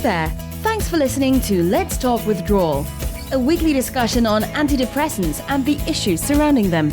there. Thanks for listening to Let's Talk Withdrawal, a weekly discussion on antidepressants and the issues surrounding them.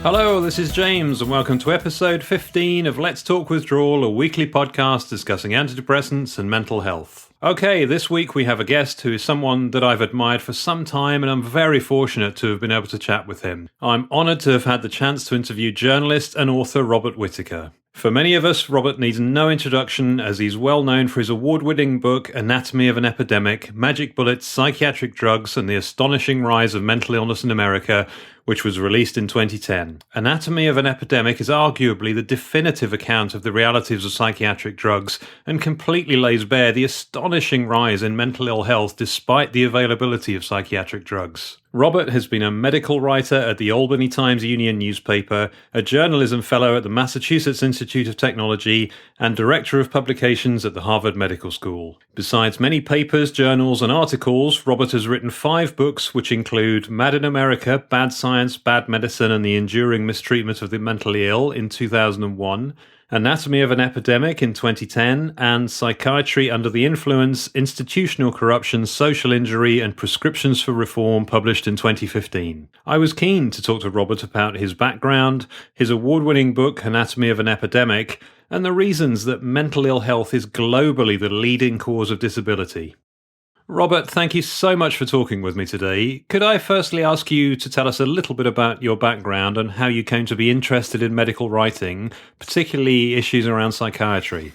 Hello, this is James, and welcome to episode 15 of Let's Talk Withdrawal, a weekly podcast discussing antidepressants and mental health. Okay, this week we have a guest who is someone that I've admired for some time, and I'm very fortunate to have been able to chat with him. I'm honoured to have had the chance to interview journalist and author Robert Whitaker. For many of us, Robert needs no introduction, as he's well known for his award-winning book Anatomy of an Epidemic, Magic Bullets, Psychiatric Drugs, and the Astonishing Rise of Mental Illness in America, which was released in 2010. Anatomy of an Epidemic is arguably the definitive account of the realities of psychiatric drugs and completely lays bare the astonishing rise in mental ill health despite the availability of psychiatric drugs. Robert has been a medical writer at the Albany Times Union newspaper, a journalism fellow at the Massachusetts Institute of Technology, and director of publications at the Harvard Medical School. Besides many papers, journals, and articles, Robert has written 5 books, which include Mad in America, Bad Science, Bad Medicine, and the Enduring Mistreatment of the Mentally Ill in 2001, Anatomy of an Epidemic in 2010, and Psychiatry Under the Influence, Institutional Corruption, Social Injury, and Prescriptions for Reform, published in 2015. I was keen to talk to Robert about his background, his award-winning book Anatomy of an Epidemic, and the reasons that mental ill health is globally the leading cause of disability. Robert, thank you so much for talking with me today. Could I firstly ask you to tell us a little bit about your background and how you came to be interested in medical writing, particularly issues around psychiatry?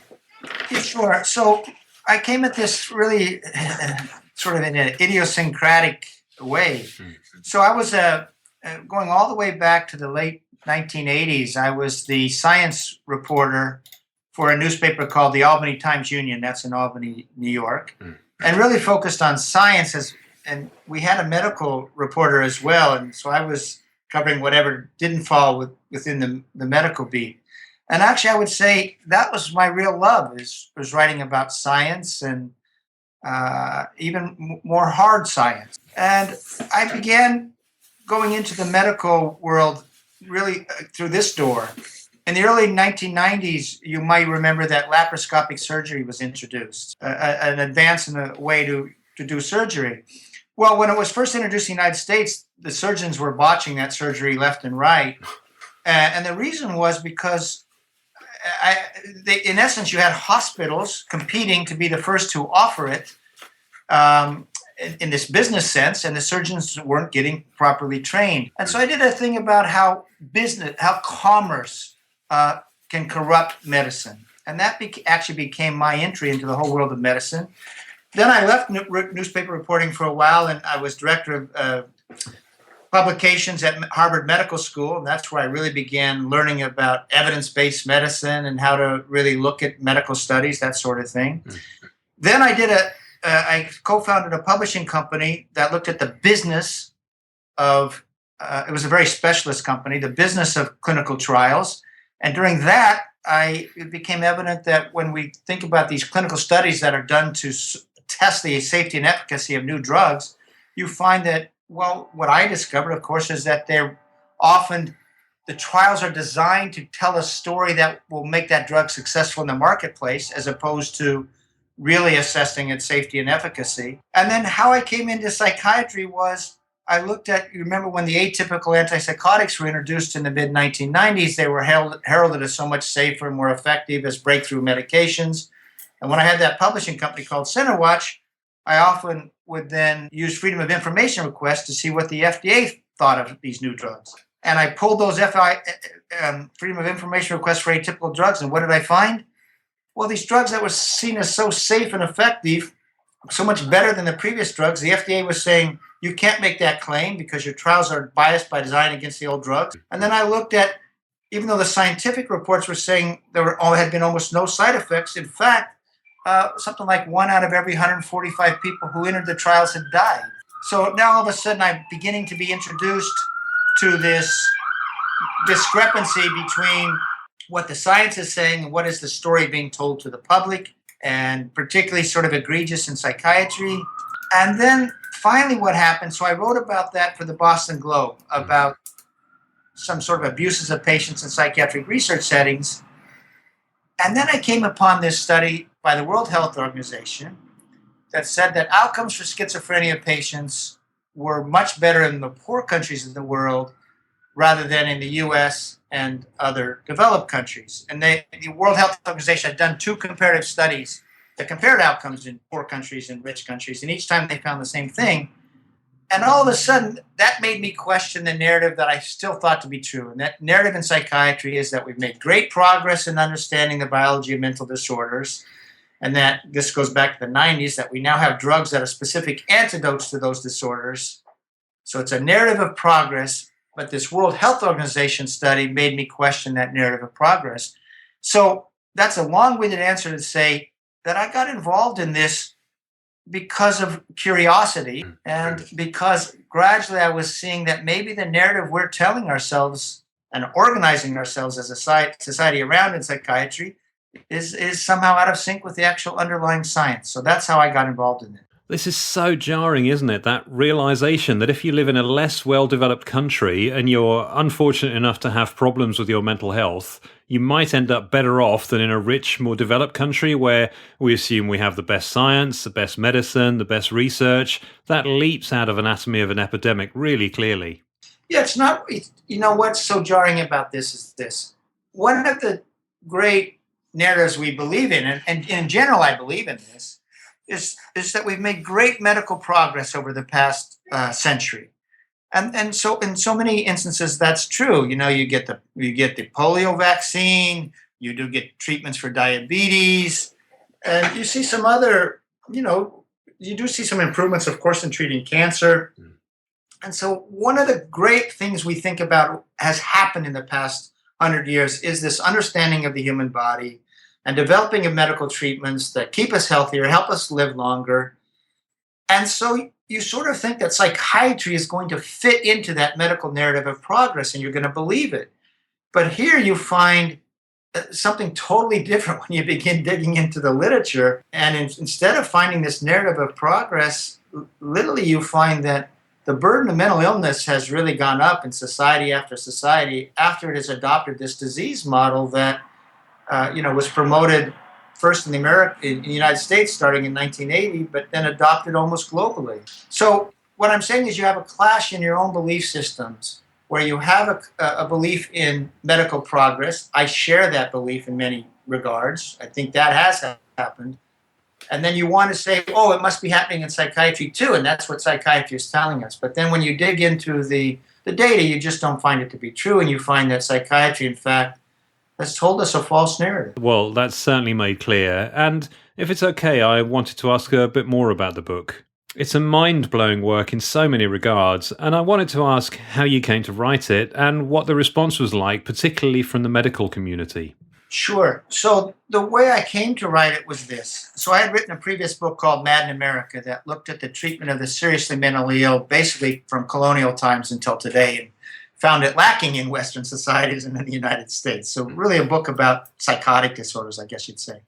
Yeah, sure. So I came at this really sort of in an idiosyncratic way. So I was going all the way back to the late 1980s. I was the science reporter for a newspaper called the Albany Times Union. That's in Albany, New York. And really focused on science, and we had a medical reporter as well, and so I was covering whatever didn't fall within the medical beat. And actually, I would say that was my real love, was writing about science and even more hard science. And I began going into the medical world really through this door. In the early 1990s, you might remember that laparoscopic surgery was introduced, an advance in the way to do surgery. Well, when it was first introduced in the United States, the surgeons were botching that surgery left and right. And the reason was because, in essence, you had hospitals competing to be the first to offer it in this business sense, and the surgeons weren't getting properly trained. And so I did a thing about how commerce can corrupt medicine. And that actually became my entry into the whole world of medicine. Then I left newspaper reporting for a while, and I was director of publications at Harvard Medical School. And that's where I really began learning about evidence-based medicine and how to really look at medical studies, that sort of thing. Then I co-founded a publishing company that looked at the business of, it was a very specialist company, the business of clinical trials. And during that, it became evident that when we think about these clinical studies that are done to test the safety and efficacy of new drugs, you find that, well, what I discovered, of course, is that the trials are designed to tell a story that will make that drug successful in the marketplace, as opposed to really assessing its safety and efficacy. And then how I came into psychiatry was, I looked at, you remember when the atypical antipsychotics were introduced in the mid-1990s, they were heralded as so much safer and more effective as breakthrough medications. And when I had that publishing company called CenterWatch, I often would then use freedom of information requests to see what the FDA thought of these new drugs. And I pulled those freedom of information requests for atypical drugs, and what did I find? Well, these drugs that were seen as so safe and effective, so much better than the previous drugs, the FDA was saying, you can't make that claim because your trials are biased by design against the old drugs. And then I looked at, even though the scientific reports were saying had been almost no side effects, in fact, something like 1 out of every 145 people who entered the trials had died. So now all of a sudden I'm beginning to be introduced to this discrepancy between what the science is saying and what is the story being told to the public, and particularly sort of egregious in psychiatry. And then finally what happened, so I wrote about that for the Boston Globe, about some sort of abuses of patients in psychiatric research settings. And then I came upon this study by the World Health Organization that said that outcomes for schizophrenia patients were much better in the poor countries of the world rather than in the US and other developed countries. And the World Health Organization had done 2 comparative studies that compared outcomes in poor countries and rich countries, and each time they found the same thing. And all of a sudden, that made me question the narrative that I still thought to be true. And that narrative in psychiatry is that we've made great progress in understanding the biology of mental disorders, and that this goes back to the 90s, that we now have drugs that are specific antidotes to those disorders. So it's a narrative of progress, but this World Health Organization study made me question that narrative of progress. So that's a long-winded answer to say that I got involved in this because of curiosity and because gradually I was seeing that maybe the narrative we're telling ourselves and organizing ourselves as a society around in psychiatry is somehow out of sync with the actual underlying science. So that's how I got involved in it. This is so jarring, isn't it? That realization that if you live in a less well-developed country and you're unfortunate enough to have problems with your mental health, you might end up better off than in a rich, more developed country where we assume we have the best science, the best medicine, the best research. That leaps out of Anatomy of an Epidemic really clearly. Yeah, it's not, you know, what's so jarring about this is this. One of the great narratives we believe in, and in general I believe in this, is that we've made great medical progress over the past century, and so in so many instances that's true. You know, you get the polio vaccine, you do get treatments for diabetes, and you see some other, you know, you do see some improvements, of course, in treating cancer. And so one of the great things we think about has happened in the past 100 years is this understanding of the human body and developing of medical treatments that keep us healthier, help us live longer. And so you sort of think that psychiatry is going to fit into that medical narrative of progress and you're going to believe it. But here you find something totally different when you begin digging into the literature. And instead of finding this narrative of progress, literally you find that the burden of mental illness has really gone up in society after society after it has adopted this disease model that was promoted first in the United States starting in 1980, but then adopted almost globally. So what I'm saying is you have a clash in your own belief systems where you have a belief in medical progress. I share that belief in many regards. I think that has happened. And then you want to say, oh, it must be happening in psychiatry too, and that's what psychiatry is telling us. But then when you dig into the data, you just don't find it to be true, and you find that psychiatry, in fact, has told us a false narrative. Well, that's certainly made clear. And if it's okay, I wanted to ask a bit more about the book. It's a mind-blowing work in so many regards, and I wanted to ask how you came to write it and what the response was like, particularly from the medical community. Sure. So the way I came to write it was this. So I had written a previous book called Mad in America that looked at the treatment of the seriously mentally ill, basically from colonial times until today, and found it lacking in Western societies and in the United States. So really a book about psychotic disorders, I guess you'd say.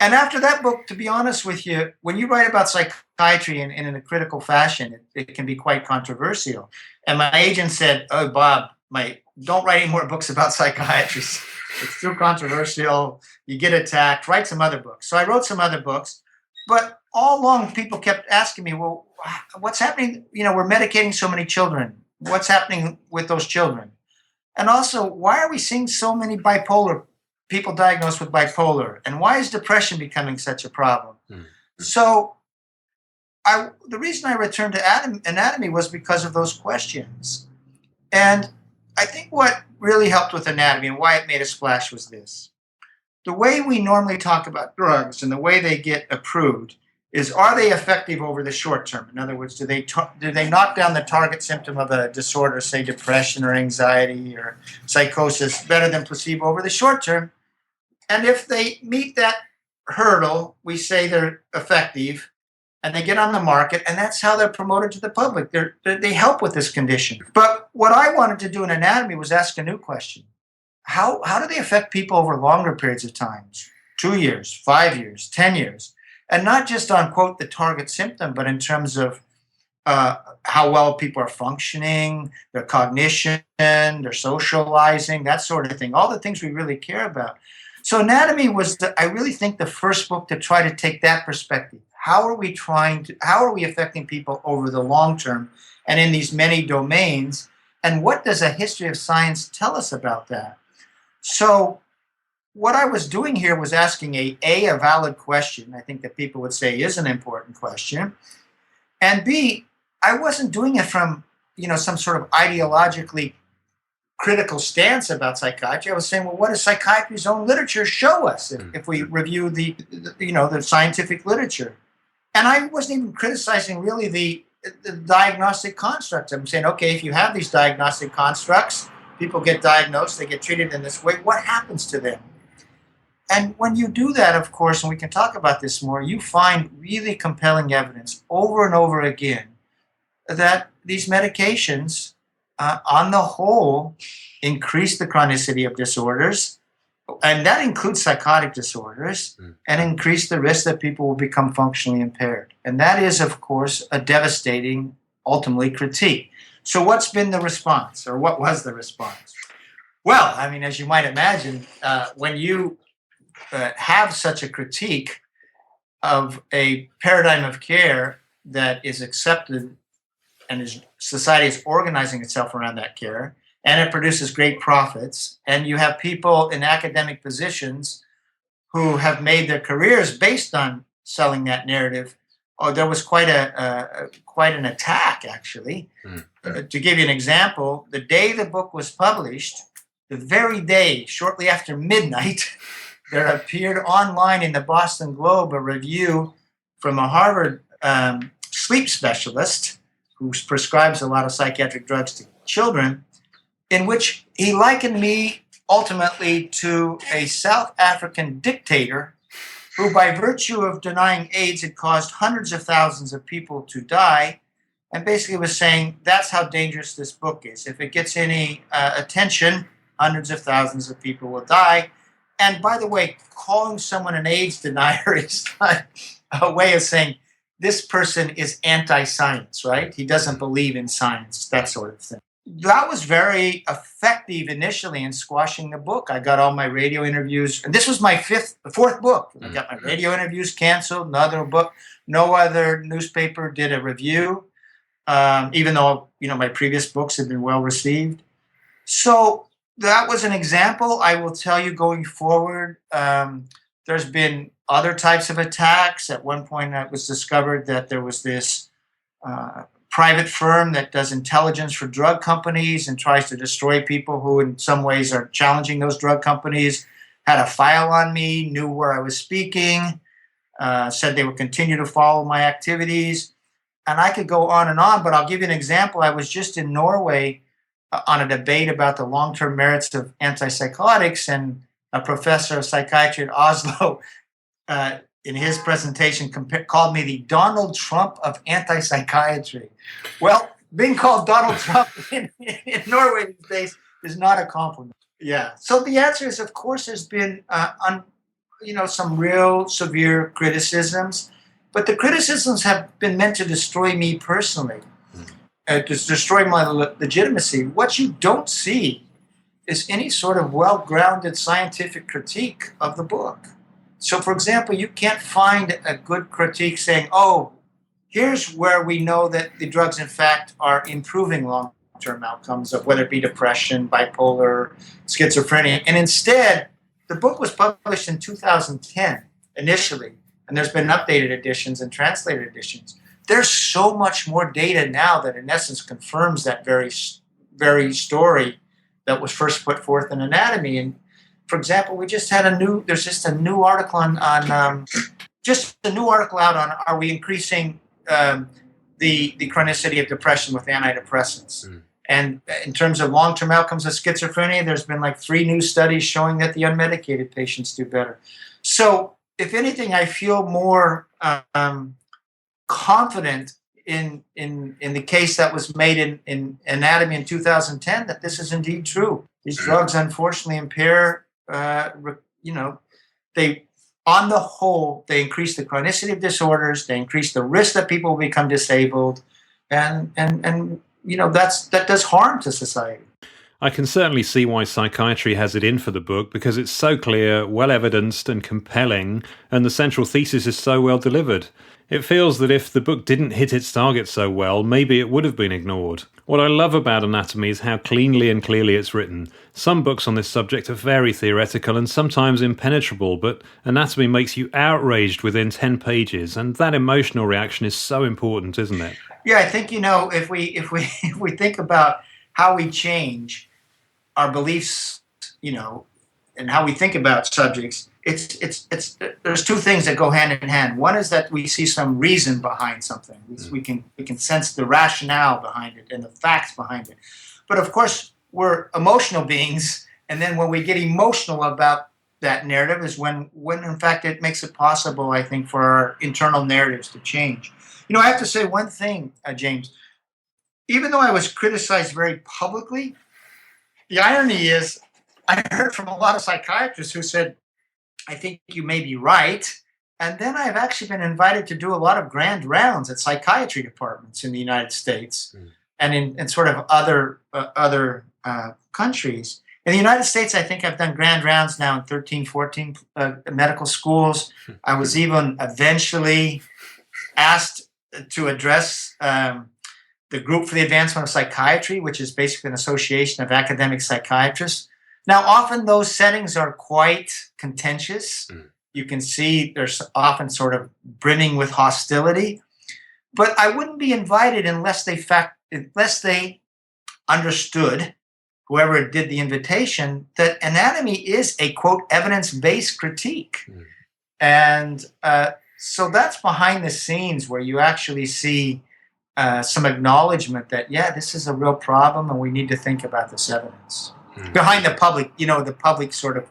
And after that book, to be honest with you, when you write about psychiatry in a critical fashion, it can be quite controversial. And my agent said, oh, Bob, don't write any more books about psychiatry. It's too controversial. You get attacked. Write some other books. So I wrote some other books. But all along, people kept asking me, well, what's happening? You know, we're medicating so many children. What's happening with those children? And also, why are we seeing so many people diagnosed with bipolar? And why is depression becoming such a problem? So the reason I returned to anatomy was because of those questions. And I think what really helped with anatomy and why it made a splash was this. The way we normally talk about drugs and the way they get approved is, are they effective over the short term? In other words, do they knock down the target symptom of a disorder, say depression or anxiety or psychosis, better than placebo over the short term? And if they meet that hurdle, we say they're effective and they get on the market, and that's how they're promoted to the public. They help with this condition. But what I wanted to do in anatomy was ask a new question. How do they affect people over longer periods of time? 2 years, 5 years, 10 years? And not just on, quote, the target symptom, but in terms of how well people are functioning, their cognition, their socializing, that sort of thing, all the things we really care about. So Anatomy was, I really think, the first book to try to take that perspective. How are we affecting people over the long term and in these many domains? And what does a history of science tell us about that? So what I was doing here was asking a valid question, I think that people would say is an important question, and B, I wasn't doing it from, some sort of ideologically critical stance about psychiatry. I was saying, well, what does psychiatry's own literature show us if we review the scientific literature? And I wasn't even criticizing really the diagnostic constructs. I'm saying, okay, if you have these diagnostic constructs, people get diagnosed, they get treated in this way, what happens to them? And when you do that, of course, and we can talk about this more, you find really compelling evidence over and over again that these medications, on the whole, increase the chronicity of disorders, and that includes psychotic disorders, and increase the risk that people will become functionally impaired. And that is, of course, a devastating, ultimately, critique. So what's been the response, or what was the response? Well, I mean, as you might imagine, when you have such a critique of a paradigm of care that is accepted and society is organizing itself around that care, and it produces great profits, and you have people in academic positions who have made their careers based on selling that narrative, there was quite an attack, actually. To give you an example, the day the book was published, the very day, shortly after midnight, there appeared online in the Boston Globe a review from a Harvard sleep specialist who prescribes a lot of psychiatric drugs to children, in which he likened me ultimately to a South African dictator who, by virtue of denying AIDS, had caused hundreds of thousands of people to die, and basically was saying that's how dangerous this book is. If it gets any attention, hundreds of thousands of people will die. And by the way, calling someone an AIDS denier is not a way of saying this person is anti-science, right? He doesn't believe in science, that sort of thing. That was very effective initially in squashing the book. I got all my radio interviews, and this was my fourth book. I got my radio interviews canceled. No other newspaper did a review, even though my previous books had been well received. So that was an example. I will tell you, going forward, there's been other types of attacks. At one point, it was discovered that there was this private firm that does intelligence for drug companies and tries to destroy people who in some ways are challenging those drug companies, had a file on me, knew where I was speaking, said they would continue to follow my activities. And I could go on, but I'll give you an example. I was just in Norway on a debate about the long-term merits of antipsychotics, and a professor of psychiatry at Oslo in his presentation called me the Donald Trump of antipsychiatry. Well, being called Donald Trump in Norway these days is not a compliment. Yeah. So the answer is, of course, there's been some real severe criticisms, but the criticisms have been meant to destroy me personally, to destroy my legitimacy. What you don't see is any sort of well-grounded scientific critique of the book. So, for example, you can't find a good critique saying, oh, here's where we know that the drugs, in fact, are improving long-term outcomes of whether it be depression, bipolar, schizophrenia. And instead, the book was published in 2010 initially, and there's been updated editions and translated editions. There's so much more data now that, in essence, confirms that very story that was first put forth in Anatomy. And for example, there's just a new article out on are we increasing the chronicity of depression with antidepressants? And in terms of long-term outcomes of schizophrenia, there's been like 3 new studies showing that the unmedicated patients do better. So if anything, I feel more confident in the case that was made in Anatomy in 2010 that this is indeed true. These drugs, unfortunately, impair. They, on the whole, they increase the chronicity of disorders. They increase the risk that people will become disabled, and that does harm to society. I can certainly see why psychiatry has it in for the book, because it's so clear, well evidenced and compelling, and the central thesis is so well delivered. It feels that if the book didn't hit its target so well, maybe it would have been ignored. What I love about Anatomy is how cleanly and clearly it's written. Some books on this subject are very theoretical and sometimes impenetrable, but Anatomy makes you outraged within 10 pages, and that emotional reaction is so important, isn't it? Yeah, I think, if we think about how we change our beliefs, and how we think about subjects, there's two things that go hand in hand. One is that we see some reason behind something. We can sense the rationale behind it and the facts behind it. But of course, we're emotional beings, and then when we get emotional about that narrative is when in fact it makes it possible, I think, for our internal narratives to change. I have to say one thing, James. Even though I was criticized very publicly, the irony is I heard from a lot of psychiatrists who said, I think you may be right. And then I've actually been invited to do a lot of grand rounds at psychiatry departments in the United States and in sort of other countries. In the United States, I think I've done grand rounds now in 13, 14 medical schools. I was even eventually asked to address the Group for the Advancement of Psychiatry, which is basically an association of academic psychiatrists. Now, often those settings are quite contentious. You can see there's often sort of brimming with hostility. But I wouldn't be invited unless they understood, whoever did the invitation, that anatomy is a, quote, evidence-based critique. And so that's behind the scenes where you actually see some acknowledgement that, this is a real problem and we need to think about this evidence. Behind the public, the public sort of,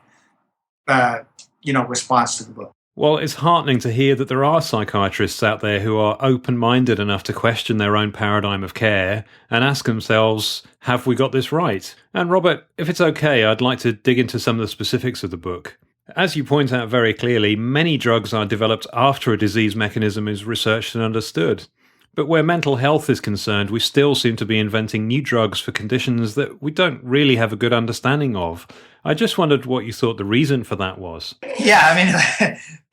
response to the book. Well, it's heartening to hear that there are psychiatrists out there who are open-minded enough to question their own paradigm of care and ask themselves, have we got this right? And Robert, if it's okay, I'd like to dig into some of the specifics of the book. As you point out very clearly, many drugs are developed after a disease mechanism is researched and understood. But where mental health is concerned, we still seem to be inventing new drugs for conditions that we don't really have a good understanding of. I just wondered what you thought the reason for that was. Yeah, I mean,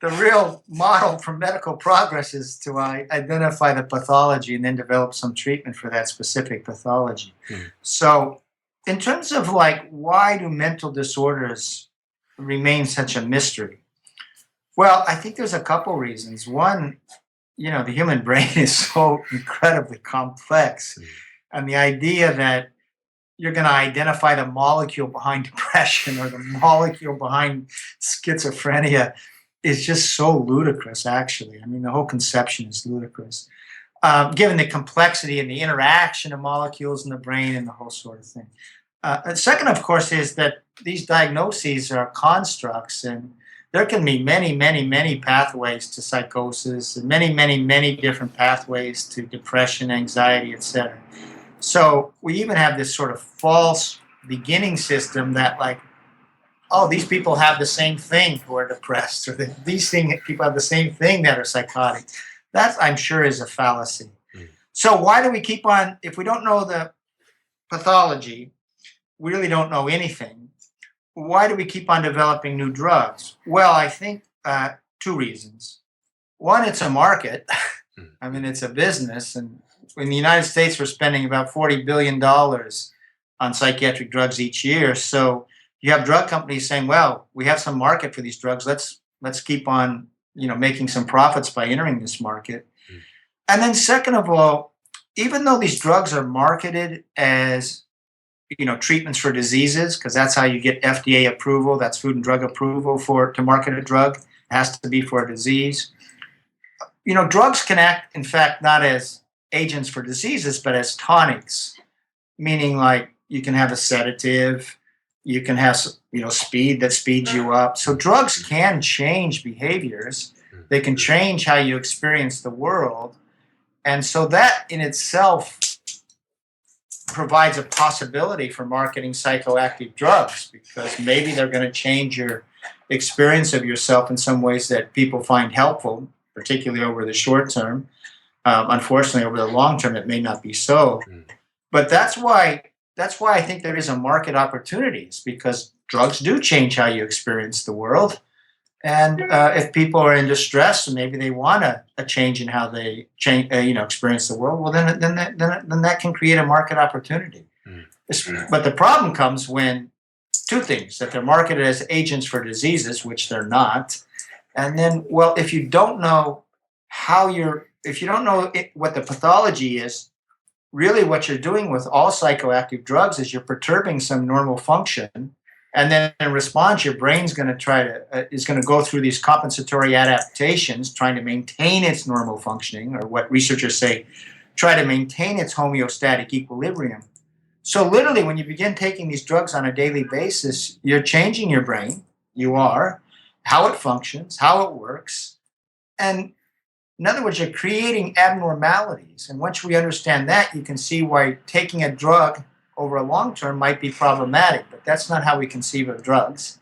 the real model for medical progress is to identify the pathology and then develop some treatment for that specific pathology. So in terms of why do mental disorders remain such a mystery? Well, I think there's a couple reasons. One, the human brain is so incredibly complex. And the idea that you're going to identify the molecule behind depression or the molecule behind schizophrenia is just so ludicrous, actually. I mean, the whole conception is ludicrous, given the complexity and the interaction of molecules in the brain and the whole sort of thing. And second, of course, is that these diagnoses are constructs, and there can be many, many, many pathways to psychosis and many, many, many different pathways to depression, anxiety, etc. So we even have this sort of false beginning system that these people have the same thing who are depressed, or these people have the same thing that are psychotic. That, I'm sure, is a fallacy. So why do we keep on, if we don't know the pathology, we really don't know anything. Why do we keep on developing new drugs? Well, I think two reasons. One, it's a market. I mean, it's a business. And in the United States, we're spending about $40 billion on psychiatric drugs each year. So you have drug companies saying, well, we have some market for these drugs. Let's keep on, making some profits by entering this market. And then second of all, even though these drugs are marketed as treatments for diseases, because that's how you get FDA approval. That's Food and Drug approval to market a drug. It has to be for a disease. Drugs can act, in fact, not as agents for diseases, but as tonics, meaning you can have a sedative, you can have, speed that speeds you up. So drugs can change behaviors. They can change how you experience the world. And so that in itself provides a possibility for marketing psychoactive drugs, because maybe they're going to change your experience of yourself in some ways that people find helpful, particularly over the short term. Unfortunately, over the long term, it may not be so. But that's why I think there is a market opportunity, is because drugs do change how you experience the world. And if people are in distress and maybe they want a change in how they experience the world, well, then that can create a market opportunity. But the problem comes when two things: that they're marketed as agents for diseases, which they're not, and then, well, if you don't know what the pathology is, really what you're doing with all psychoactive drugs is you're perturbing some normal function. And then in response, your brain's going to is going to go through these compensatory adaptations, trying to maintain its normal functioning, or what researchers say, try to maintain its homeostatic equilibrium. So literally, when you begin taking these drugs on a daily basis, you're changing your brain. You are, how it functions, how it works. And in other words, you're creating abnormalities. And once we understand that, you can see why taking a drug over a long term might be problematic, but that's not how we conceive of drugs,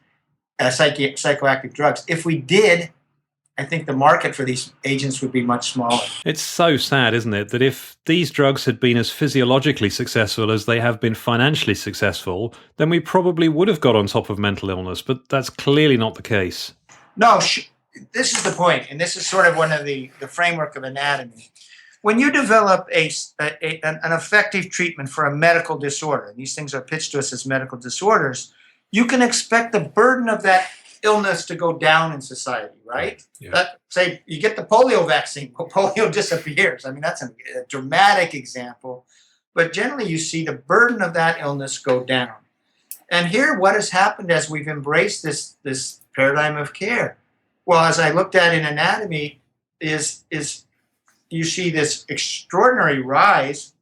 psychoactive drugs. If we did, I think the market for these agents would be much smaller. It's so sad, isn't it, that if these drugs had been as physiologically successful as they have been financially successful, then we probably would have got on top of mental illness, but that's clearly not the case. No, this is the point, and this is sort of one of the framework of anatomy. When you develop an effective treatment for a medical disorder, and these things are pitched to us as medical disorders, you can expect the burden of that illness to go down in society, right? Yeah. Say you get the polio vaccine, polio disappears. I mean, that's a dramatic example, but generally you see the burden of that illness go down. And here, what has happened as we've embraced this paradigm of care? Well, as I looked at in anatomy, is you see this extraordinary rise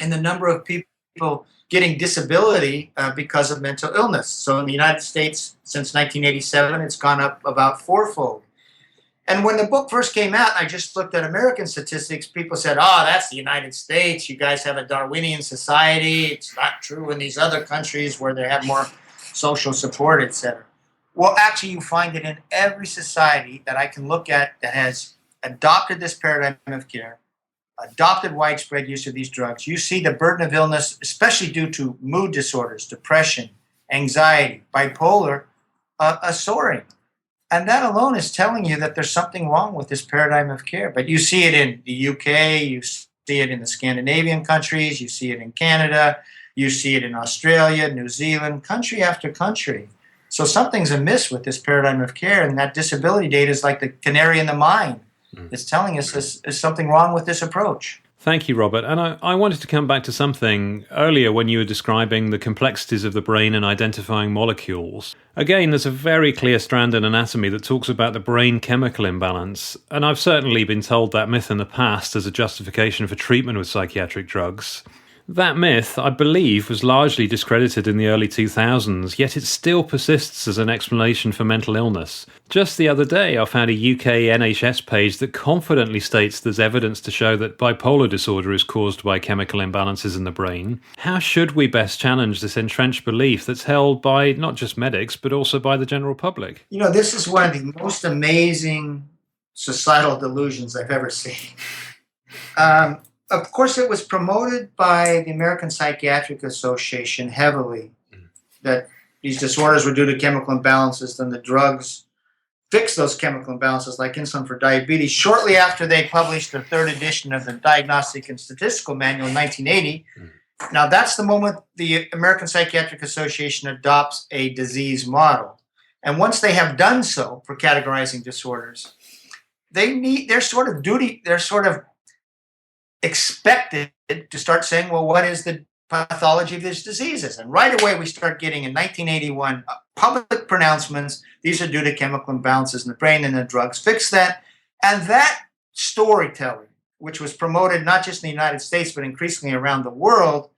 in the number of people getting disability because of mental illness. So in the United States, since 1987, it's gone up about fourfold. And when the book first came out, I just looked at American statistics. People said, that's the United States. You guys have a Darwinian society. It's not true in these other countries where they have more social support, etc. Well, actually, you find it in every society that I can look at that has adopted this paradigm of care, adopted widespread use of these drugs. You see the burden of illness, especially due to mood disorders, depression, anxiety, bipolar, soaring. And that alone is telling you that there's something wrong with this paradigm of care. But you see it in the UK, you see it in the Scandinavian countries, you see it in Canada, you see it in Australia, New Zealand, country after country. So something's amiss with this paradigm of care, and that disability data is like the canary in the mine. It's telling us there's something wrong with this approach. Thank you, Robert. And I wanted to come back to something earlier when you were describing the complexities of the brain and identifying molecules. Again, there's a very clear strand in anatomy that talks about the brain chemical imbalance. And I've certainly been told that myth in the past as a justification for treatment with psychiatric drugs. That myth, I believe, was largely discredited in the early 2000s, yet it still persists as an explanation for mental illness. Just the other day, I found a UK NHS page that confidently states there's evidence to show that bipolar disorder is caused by chemical imbalances in the brain. How should we best challenge this entrenched belief that's held by not just medics, but also by the general public? You know, this is one of the most amazing societal delusions I've ever seen. Of course, it was promoted by the American Psychiatric Association heavily, that these disorders were due to chemical imbalances, then the drugs fix those chemical imbalances, like insulin for diabetes. Shortly after they published the third edition of the Diagnostic and Statistical Manual in 1980, now that's the moment the American Psychiatric Association adopts a disease model. And once they have done so for categorizing disorders, they're sort of expected to start saying, well, what is the pathology of these diseases? And right away, we start getting in 1981 public pronouncements. These are due to chemical imbalances in the brain, and the drugs fix that. And that storytelling, which was promoted not just in the United States, but increasingly around the world,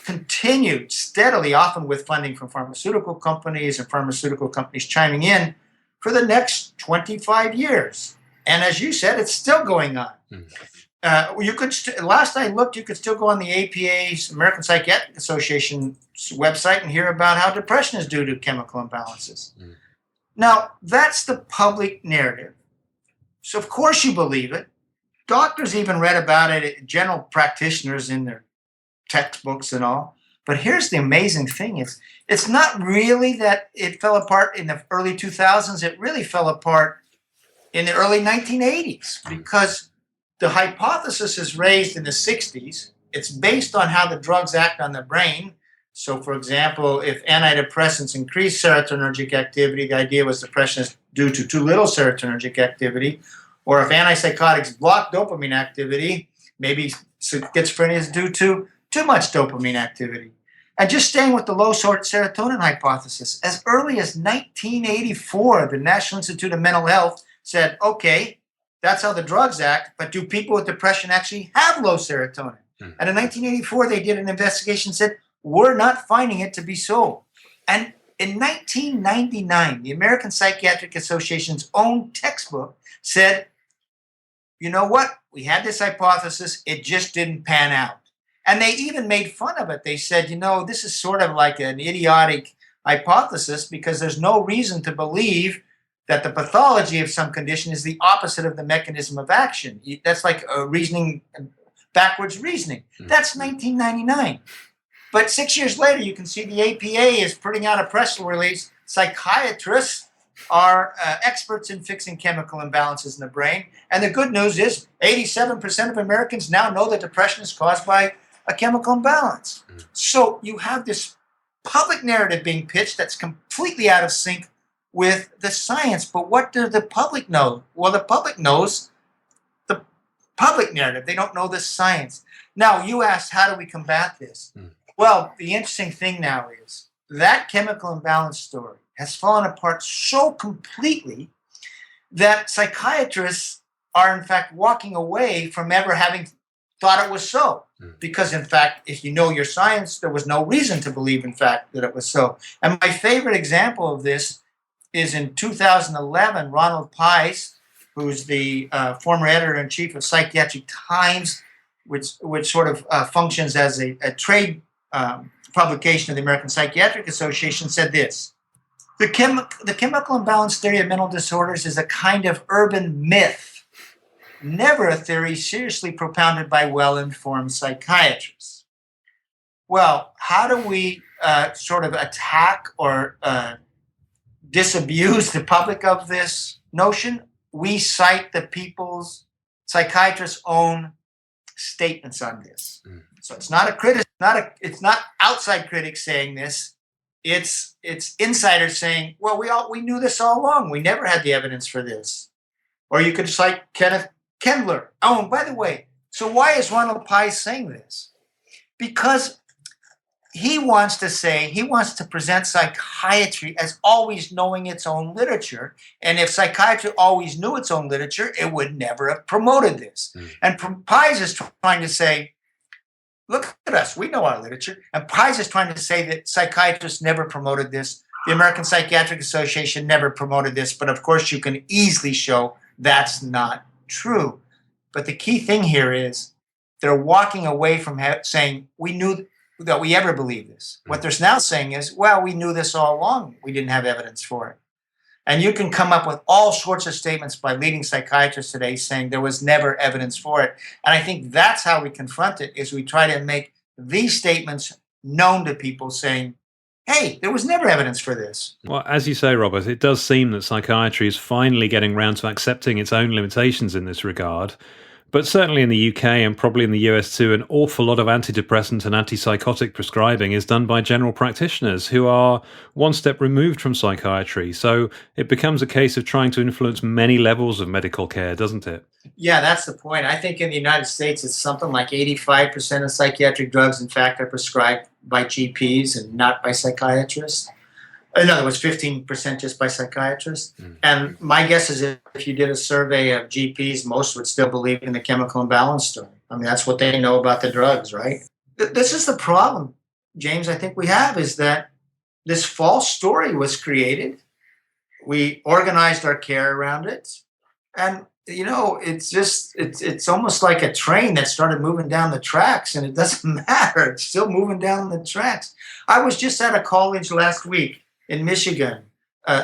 continued steadily, often with funding from pharmaceutical companies and pharmaceutical companies chiming in for the next 25 years. And as you said, it's still going on. You could last I looked, you could still go on the APA's American Psychiatric Association website and hear about how depression is due to chemical imbalances. Now, that's the public narrative. So of course you believe it, doctors even read about it, general practitioners in their textbooks and all. But here's the amazing thing is, it's not really that it fell apart in the early 2000s. It really fell apart in the early 1980s because the hypothesis is raised in the 60s. It's based on how the drugs act on the brain. So, for example, if antidepressants increase serotonergic activity, the idea was depression is due to too little serotonergic activity. Or if antipsychotics block dopamine activity, maybe schizophrenia is due to too much dopamine activity. And just staying with the low serotonin hypothesis, as early as 1984, the National Institute of Mental Health said, okay, that's how the drugs act, but do people with depression actually have low serotonin? And in 1984, they did an investigation and said, we're not finding it to be so. And in 1999, the American Psychiatric Association's own textbook said, you know what? We had this hypothesis. It just didn't pan out. And they even made fun of it. They said, this is sort of like an idiotic hypothesis because there's no reason to believe that the pathology of some condition is the opposite of the mechanism of action. That's like backwards reasoning. That's 1999. But 6 years later, you can see the APA is putting out a press release. Psychiatrists are experts in fixing chemical imbalances in the brain. And the good news is 87% of Americans now know that depression is caused by a chemical imbalance. So you have this public narrative being pitched that's completely out of sync with the science. But what does the public know? Well, the public knows the public narrative. They don't know the science. Now, you asked, how do we combat this? Well, the interesting thing now is that chemical imbalance story has fallen apart so completely that psychiatrists are, in fact, walking away from ever having thought it was so. Because, in fact, if you know your science, there was no reason to believe, in fact, that it was so. And my favorite example of this is in 2011, Ronald Pies, who's the former editor-in-chief of Psychiatric Times, which sort of functions as a trade publication of the American Psychiatric Association, said this: the chemical imbalance theory of mental disorders is a kind of urban myth, never a theory seriously propounded by well-informed psychiatrists. Well, how do we sort of attack or disabuse the public of this notion? We cite the people's psychiatrists' own statements on this. So it's not a critic, it's not outside critics saying this. It's insiders saying, well, we knew this all along. We never had the evidence for this. Or you could cite Kenneth Kendler. Oh, and by the way, so why is Ronald Pies saying this? Because he wants to present psychiatry as always knowing its own literature. And if psychiatry always knew its own literature, it would never have promoted this. And Pies is trying to say, look at us, we know our literature. And Pies is trying to say that psychiatrists never promoted this. The American Psychiatric Association never promoted this. But of course, you can easily show that's not true. But the key thing here is they're walking away from saying, we knew that we ever believed this. What they're now saying is, well, we knew this all along. We didn't have evidence for it. And you can come up with all sorts of statements by leading psychiatrists today saying there was never evidence for it. And I think that's how we confront it, is we try to make these statements known to people saying, hey, there was never evidence for this. Well, as you say, Robert, it does seem that psychiatry is finally getting round to accepting its own limitations in this regard. But certainly in the UK and probably in the US too, an awful lot of antidepressant and antipsychotic prescribing is done by general practitioners who are one step removed from psychiatry. So it becomes a case of trying to influence many levels of medical care, doesn't it? Yeah, that's the point. I think in the United States, it's something like 85% of psychiatric drugs, in fact, are prescribed by GPs and not by psychiatrists. In other words, 15% just by psychiatrists. And my guess is if you did a survey of GPs, most would still believe in the chemical imbalance story. I mean, that's what they know about the drugs, right? This is the problem, James, I think we have, is that this false story was created. We organized our care around it. And, it's almost like a train that started moving down the tracks, and it doesn't matter. It's still moving down the tracks. I was just at a college last week in Michigan,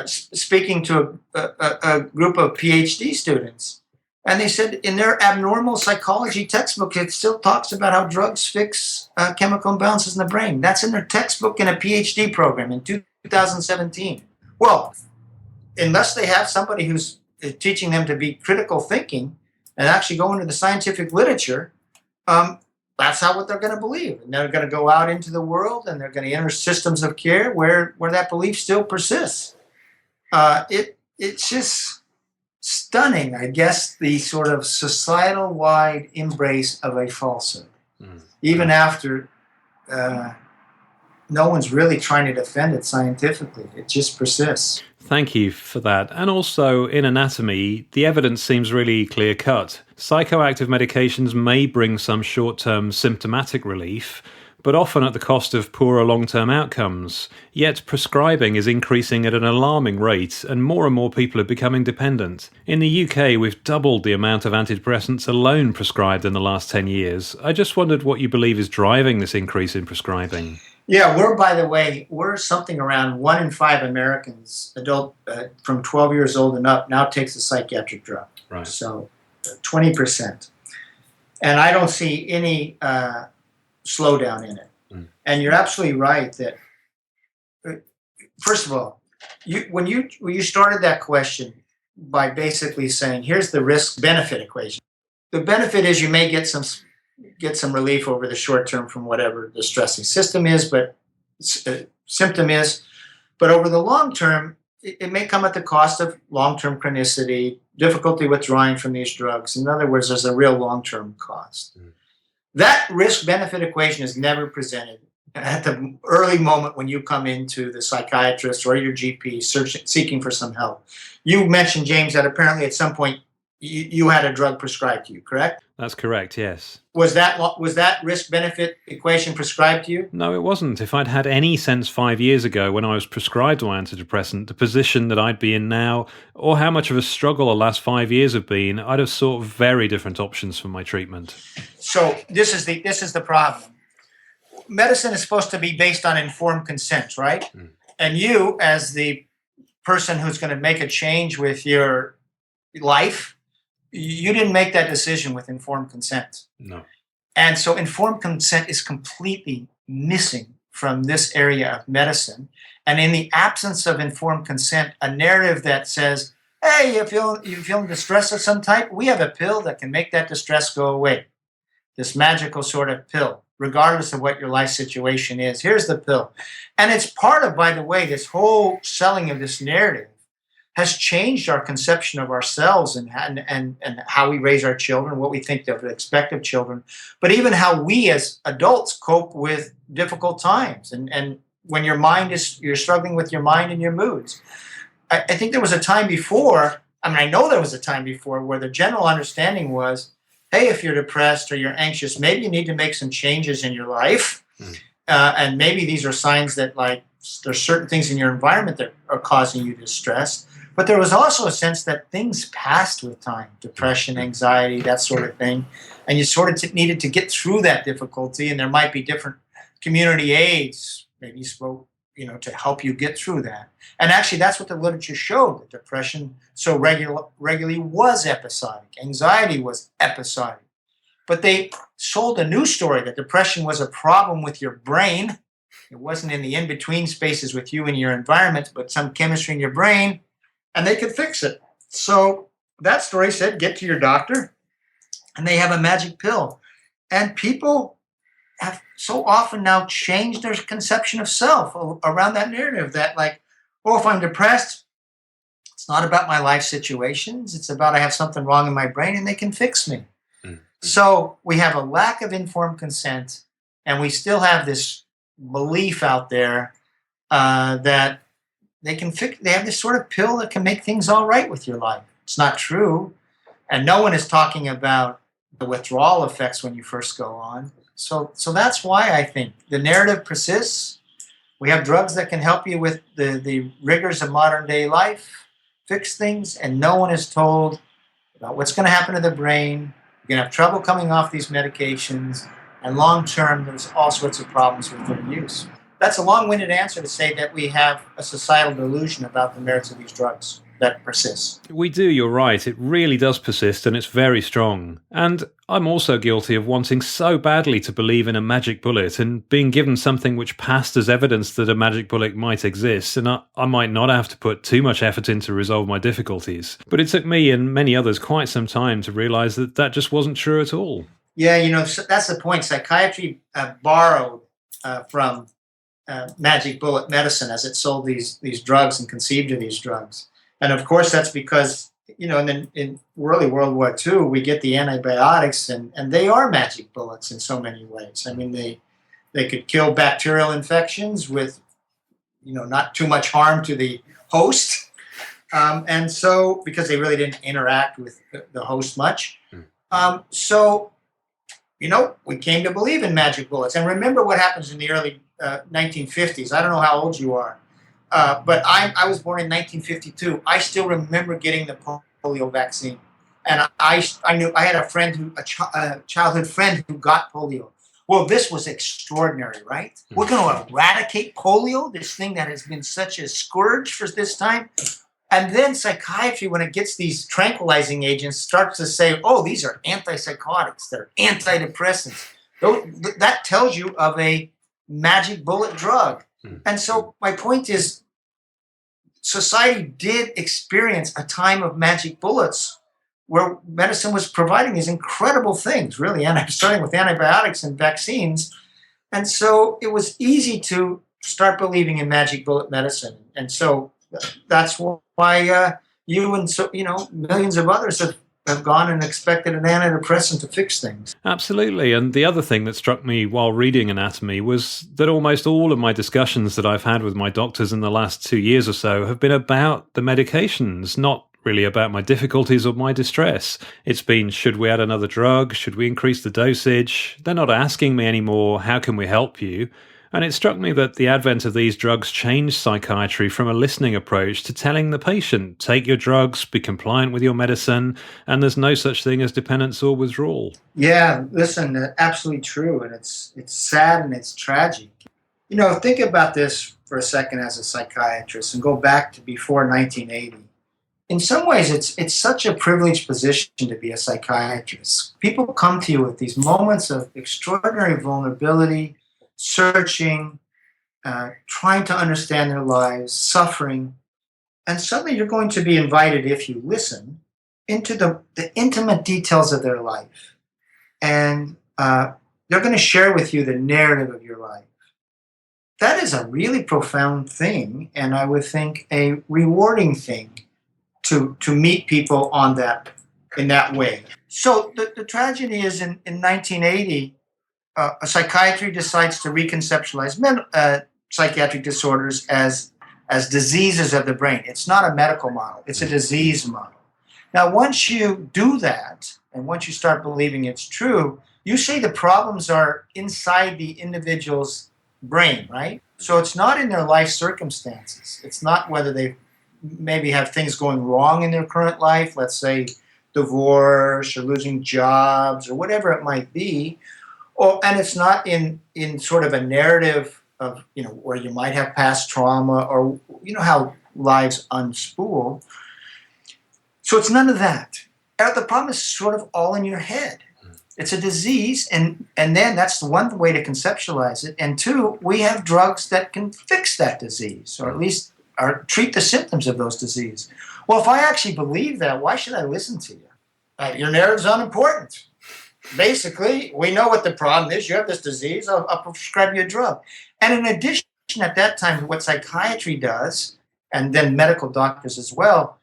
speaking to a group of PhD students. And they said in their abnormal psychology textbook, it still talks about how drugs fix chemical imbalances in the brain. That's in their textbook in a PhD program in 2017. Well, unless they have somebody who's teaching them to be critical thinking and actually go into the scientific literature, that's what they're going to believe. And they're going to go out into the world and they're going to enter systems of care where that belief still persists. It's just stunning, I guess, the sort of societal-wide embrace of a falsehood. Even after no one's really trying to defend it scientifically. It just persists. Thank you for that. And also, in anatomy, the evidence seems really clear-cut. Psychoactive medications may bring some short-term symptomatic relief, but often at the cost of poorer long-term outcomes. Yet prescribing is increasing at an alarming rate, and more people are becoming dependent. In the UK, we've doubled the amount of antidepressants alone prescribed in the last 10 years. I just wondered what you believe is driving this increase in prescribing. Yeah, we're something around 1 in 5 Americans, adult from 12 years old and up, now takes a psychiatric drug. Right. So 20%. And I don't see any slowdown in it. And you're absolutely right that, first of all, when you started that question by basically saying, here's the risk-benefit equation. The benefit is you may get some relief over the short term from whatever the stressing symptom is, but over the long term, it may come at the cost of long-term chronicity, difficulty withdrawing from these drugs. In other words, there's a real long-term cost. That risk-benefit equation is never presented at the early moment when you come into the psychiatrist or your GP seeking for some help. You mentioned, James, that apparently at some point you had a drug prescribed to you, correct? That's correct, yes. Was that risk-benefit equation prescribed to you? No, it wasn't. If I'd had any sense 5 years ago when I was prescribed my antidepressant, the position that I'd be in now, or how much of a struggle the last 5 years have been, I'd have sought very different options for my treatment. So this is the problem. Medicine is supposed to be based on informed consent, right? And you, as the person who's going to make a change with your life, you didn't make that decision with informed consent. No. And so informed consent is completely missing from this area of medicine. And in the absence of informed consent, a narrative that says, hey, you're feeling distress of some type, we have a pill that can make that distress go away. This magical sort of pill, regardless of what your life situation is. Here's the pill. And it's part of, by the way, this whole selling of this narrative has changed our conception of ourselves and how we raise our children, what we think they would expect of children, but even how we as adults cope with difficult times. And when you're struggling with your mind and your moods. I think there was a time before, I know there was a time before where the general understanding was, hey, if you're depressed or you're anxious, maybe you need to make some changes in your life. And maybe these are signs that there's certain things in your environment that are causing you distress. But there was also a sense that things passed with time, depression, anxiety, that sort of thing. And you sort of needed to get through that difficulty. And there might be different community aids, maybe spoke, to help you get through that. And actually, that's what the literature showed, that depression so regularly was episodic. Anxiety was episodic. But they sold a new story that depression was a problem with your brain. It wasn't in the in-between spaces with you and your environment, but some chemistry in your brain. And they could fix it. So that story said, get to your doctor, and they have a magic pill. And people have so often now changed their conception of self around that narrative that if I'm depressed, it's not about my life situations. It's about I have something wrong in my brain and they can fix me. So we have a lack of informed consent, and we still have this belief out there that they have this sort of pill that can make things all right with your life. It's not true. And no one is talking about the withdrawal effects when you first go on. So that's why I think the narrative persists. We have drugs that can help you with the rigors of modern day life, fix things, and no one is told about what's going to happen to the brain. You're going to have trouble coming off these medications, and long term, there's all sorts of problems with their use. That's a long-winded answer to say that we have a societal delusion about the merits of these drugs. that persists. We do, you're right. It really does persist, and it's very strong. And I'm also guilty of wanting so badly to believe in a magic bullet and being given something which passed as evidence that a magic bullet might exist, and I might not have to put too much effort in to resolve my difficulties. But it took me and many others quite some time to realise that that just wasn't true at all. Yeah, that's the point. Psychiatry borrowed from magic bullet medicine as it sold these drugs and conceived of these drugs. And of course, that's because, in early World War II, we get the antibiotics, and they are magic bullets in so many ways. I mean, they could kill bacterial infections with, not too much harm to the host. And so, because they really didn't interact with the host much. We came to believe in magic bullets. And remember what happens in the early 1950s. I don't know how old you are. But I was born in 1952. I still remember getting the polio vaccine, and I knew I had a childhood friend who got polio. Well, this was extraordinary, right? We're going to eradicate polio, this thing that has been such a scourge for this time. And then psychiatry, when it gets these tranquilizing agents, starts to say, "Oh, these are antipsychotics. They're antidepressants." That tells you of a magic bullet drug. And so my point is, society did experience a time of magic bullets where medicine was providing these incredible things, really, starting with antibiotics and vaccines. And so it was easy to start believing in magic bullet medicine. And so that's why you and millions of others have gone and expected an antidepressant to fix things. Absolutely. And the other thing that struck me while reading anatomy was that almost all of my discussions that I've had with my doctors in the last 2 years or so have been about the medications, not really about my difficulties or my distress. It's been, should we add another drug? Should we increase the dosage? They're not asking me anymore, how can we help you? And it struck me that the advent of these drugs changed psychiatry from a listening approach to telling the patient, take your drugs, be compliant with your medicine, and there's no such thing as dependence or withdrawal. Yeah, listen, absolutely true. And it's sad and it's tragic. Think about this for a second as a psychiatrist and go back to before 1980. In some ways, it's such a privileged position to be a psychiatrist. People come to you with these moments of extraordinary vulnerability, searching, trying to understand their lives, suffering. And suddenly you're going to be invited, if you listen, into the intimate details of their life. And they're going to share with you the narrative of your life. That is a really profound thing, and I would think a rewarding thing to meet people in that way. So the tragedy is in 1980, a psychiatry decides to reconceptualize psychiatric disorders as diseases of the brain. It's not a medical model. It's a disease model. Now, once you do that, and once you start believing it's true, you say the problems are inside the individual's brain, right? So it's not in their life circumstances. It's not whether they maybe have things going wrong in their current life, let's say divorce or losing jobs or whatever it might be. And it's not in sort of a narrative of, where you might have past trauma or, how lives unspool. So it's none of that. The problem is sort of all in your head. It's a disease, and then that's one way to conceptualize it. And two, we have drugs that can fix that disease, or at least treat the symptoms of those diseases. Well, if I actually believe that, why should I listen to you? Your narrative's unimportant. Basically, we know what the problem is. You have this disease, I'll prescribe you a drug. And in addition, at that time, what psychiatry does, and then medical doctors as well,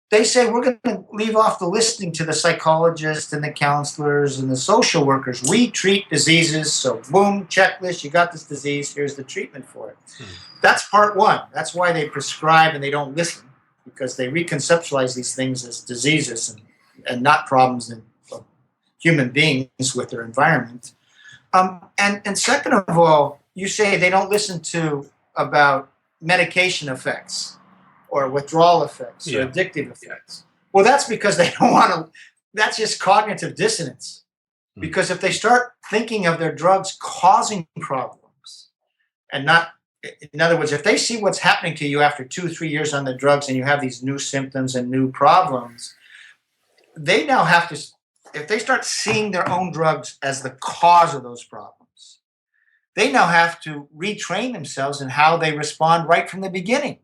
they say we're going to leave off the listening to the psychologists and the counselors and the social workers. We treat diseases, so boom, checklist, you got this disease, here's the treatment for it. That's part one. That's why they prescribe and they don't listen, because they reconceptualize these things as diseases and not problems in human beings with their environment. And second of all, you say they don't listen to about medication effects or withdrawal effects or addictive effects. Well, that's because they don't want to, that's just cognitive dissonance. Because if they start thinking of their drugs causing problems and not In other words, if they see what's happening to you after 2 or 3 years on the drugs and you have these new symptoms and new problems, they now have to, if they start seeing their own drugs as the cause of those problems, they now have to retrain themselves in how they respond right from the beginning.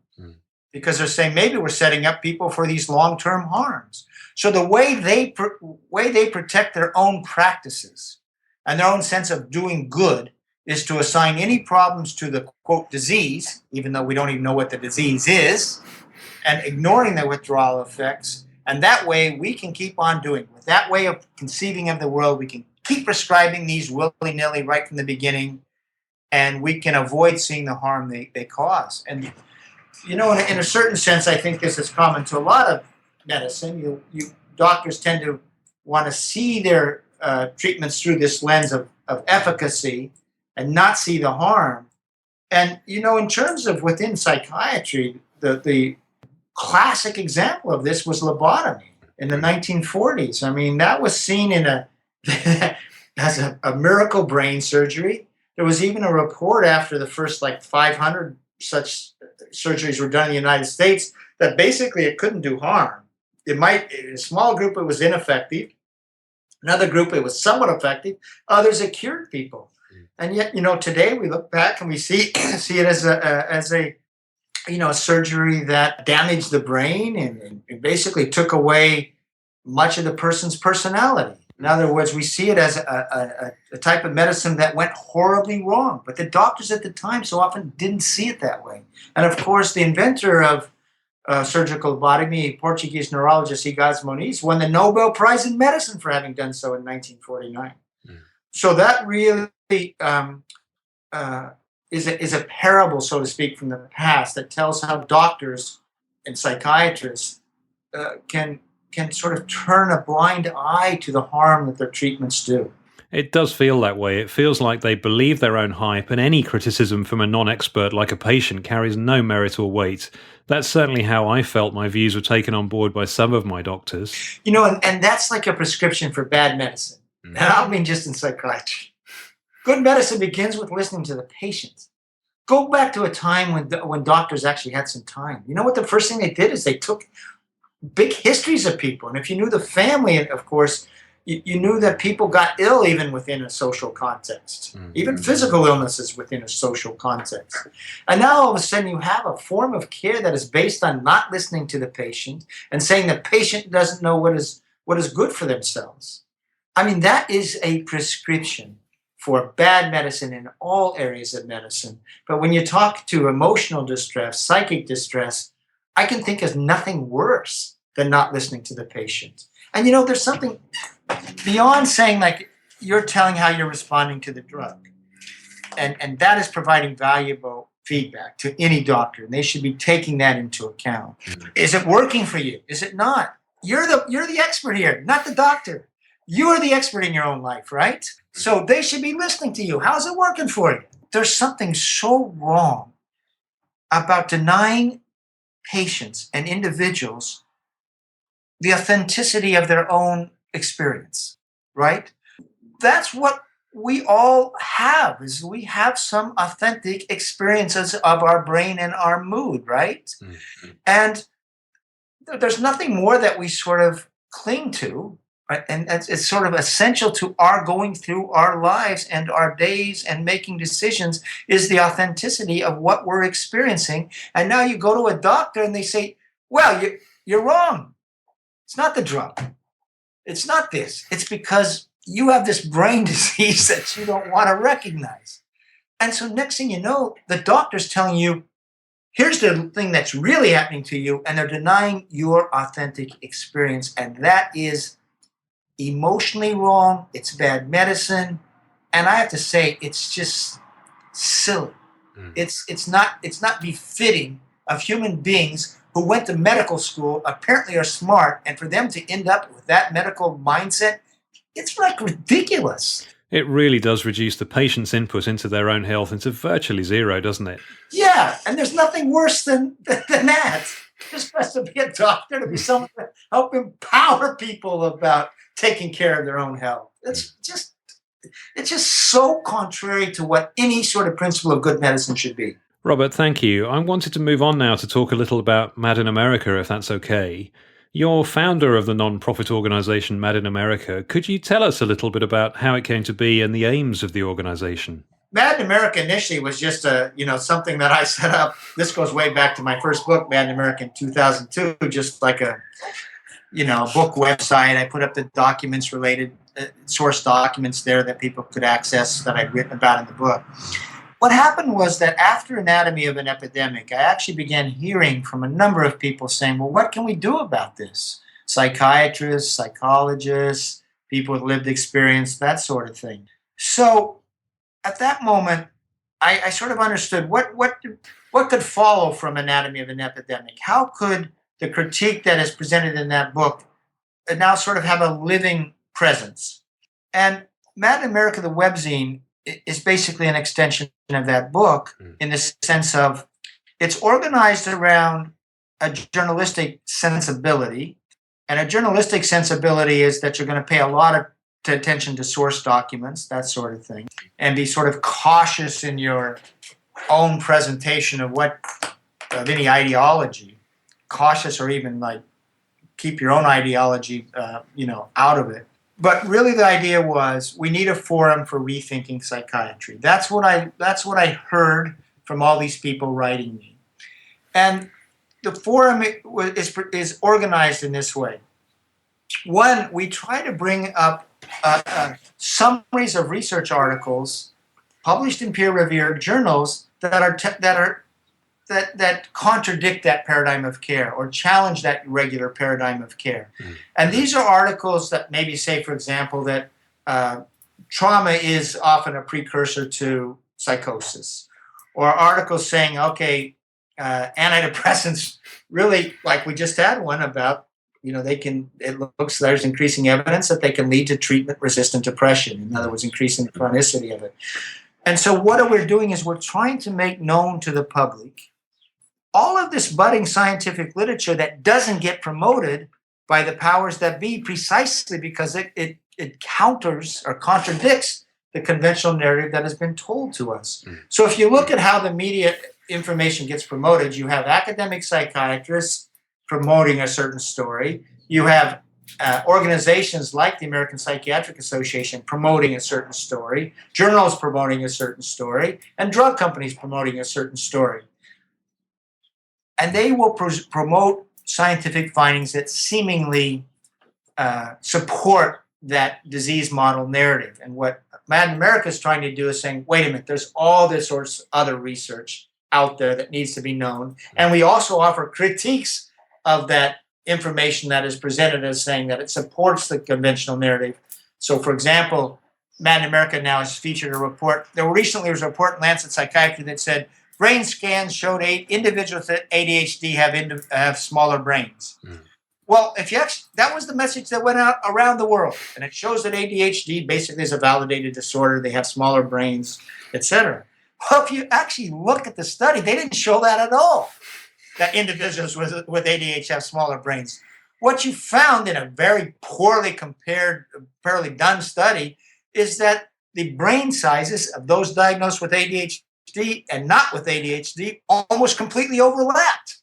Because they're saying maybe we're setting up people for these long-term harms. So the way they protect their own practices and their own sense of doing good is to assign any problems to the, quote, disease, even though we don't even know what the disease is, and ignoring the withdrawal effects. And that way we can keep on doing it. With that way of conceiving of the world, we can keep prescribing these willy-nilly right from the beginning, and we can avoid seeing the harm they cause. And, in a certain sense, I think this is common to a lot of medicine. Doctors tend to want to see their treatments through this lens of efficacy and not see the harm. And, in terms of within psychiatry, the classic example of this was lobotomy in the 1940s. I mean, that was seen as a miracle brain surgery. There was even a report after the first 500 such surgeries were done in the United States that basically it couldn't do harm. In a small group, it was ineffective. Another group, it was somewhat effective. Others, it cured people. And yet, today we look back and we see it as a surgery that damaged the brain and basically took away much of the person's personality. In other words, we see it as a type of medicine that went horribly wrong. But the doctors at the time so often didn't see it that way. And of course, the inventor of surgical lobotomy, Portuguese neurologist Egas Moniz, won the Nobel Prize in Medicine for having done so in 1949. So that really is a parable, so to speak, from the past that tells how doctors and psychiatrists can sort of turn a blind eye to the harm that their treatments do. It does feel that way. It feels like they believe their own hype, and any criticism from a non-expert like a patient carries no merit or weight. That's certainly how I felt my views were taken on board by some of my doctors. And that's like a prescription for bad medicine. And I don't mean just in psychiatry. Good medicine begins with listening to the patient. Go back to a time when doctors actually had some time. You know what the first thing they did is they took big histories of people. And if you knew the family, of course, you knew that people got ill even within a social context, even physical illnesses within a social context. And now all of a sudden you have a form of care that is based on not listening to the patient and saying the patient doesn't know what is good for themselves. I mean, that is a prescription for bad medicine in all areas of medicine. But when you talk to emotional distress, psychic distress, I can think of nothing worse than not listening to the patient. And there's something beyond saying you're telling how you're responding to the drug. And that is providing valuable feedback to any doctor. And they should be taking that into account. Is it working for you? Is it not? You're the expert here, not the doctor. You are the expert in your own life, right? So they should be listening to you. How's it working for you? There's something so wrong about denying patients and individuals the authenticity of their own experience, right? That's what we all have, is we have some authentic experiences of our brain and our mood, right? Mm-hmm. And there's nothing more that we sort of cling to, right? And it's sort of essential to our going through our lives and our days and making decisions is the authenticity of what we're experiencing. And now you go to a doctor and they say, well, you're wrong. It's not the drug. It's not this. It's because you have this brain disease that you don't want to recognize. And so next thing you know, the doctor's telling you, here's the thing that's really happening to you, and they're denying your authentic experience. And that is emotionally wrong. It's bad medicine. And I have to say, it's just silly. It's not befitting of human beings who went to medical school, apparently are smart, and for them to end up with that medical mindset, it's ridiculous. It really does reduce the patient's input into their own health into virtually zero, doesn't it? Yeah, and there's nothing worse than that. You're supposed to be a doctor, to be someone to help empower people about taking care of their own health. It's just so contrary to what any sort of principle of good medicine should be. Robert, thank you. I wanted to move on now to talk a little about Mad in America, if that's okay. You're founder of the non-profit organization Mad in America. Could you tell us a little bit about how it came to be and the aims of the organization? Mad in America initially was just something that I set up. This goes way back to my first book, Mad in America, in 2002, just like a book website. I put up the documents related, source documents there that people could access that I'd written about in the book. What happened was that after Anatomy of an Epidemic, I actually began hearing from a number of people saying, well, what can we do about this? Psychiatrists, psychologists, people with lived experience, that sort of thing. So at that moment, I sort of understood what could follow from Anatomy of an Epidemic. How could the critique that is presented in that book now sort of have a living presence? And Mad in America, the webzine, is basically an extension of that book in the sense of it's organized around a journalistic sensibility. And a journalistic sensibility is that you're going to pay a lot of attention to source documents, that sort of thing, and be sort of cautious in your own presentation of any ideology, cautious or even like keep your own ideology, out of it. But really, the idea was we need a forum for rethinking psychiatry. That's what I heard from all these people writing me, and the forum is organized in this way. One, we try to bring up summaries of research articles published in peer-reviewed journals that contradict that paradigm of care or challenge that regular paradigm of care. And these are articles that maybe say, for example, that trauma is often a precursor to psychosis, or articles saying, okay, antidepressants really, like we just had one about, there's increasing evidence that they can lead to treatment-resistant depression. In other words, increasing the chronicity of it. And so what we're doing is we're trying to make known to the public all of this budding scientific literature that doesn't get promoted by the powers that be precisely because it counters or contradicts the conventional narrative that has been told to us. So if you look at how the media information gets promoted, you have academic psychiatrists promoting a certain story. You have organizations like the American Psychiatric Association promoting a certain story, journals promoting a certain story, and drug companies promoting a certain story. And they will promote scientific findings that seemingly support that disease model narrative. And what Mad in America is trying to do is saying, wait a minute, there's all this sorts of other research out there that needs to be known. And we also offer critiques of that information that is presented as saying that it supports the conventional narrative. So, for example, Mad in America now has featured a report. There recently was a report in Lancet Psychiatry that said brain scans showed individuals with ADHD have smaller brains. Well, that was the message that went out around the world, and it shows that ADHD basically is a validated disorder. They have smaller brains, etc. Well, if you actually look at the study, they didn't show that at all, that individuals with ADHD have smaller brains. What you found in a very poorly done study is that the brain sizes of those diagnosed with ADHD and not with ADHD almost completely overlapped.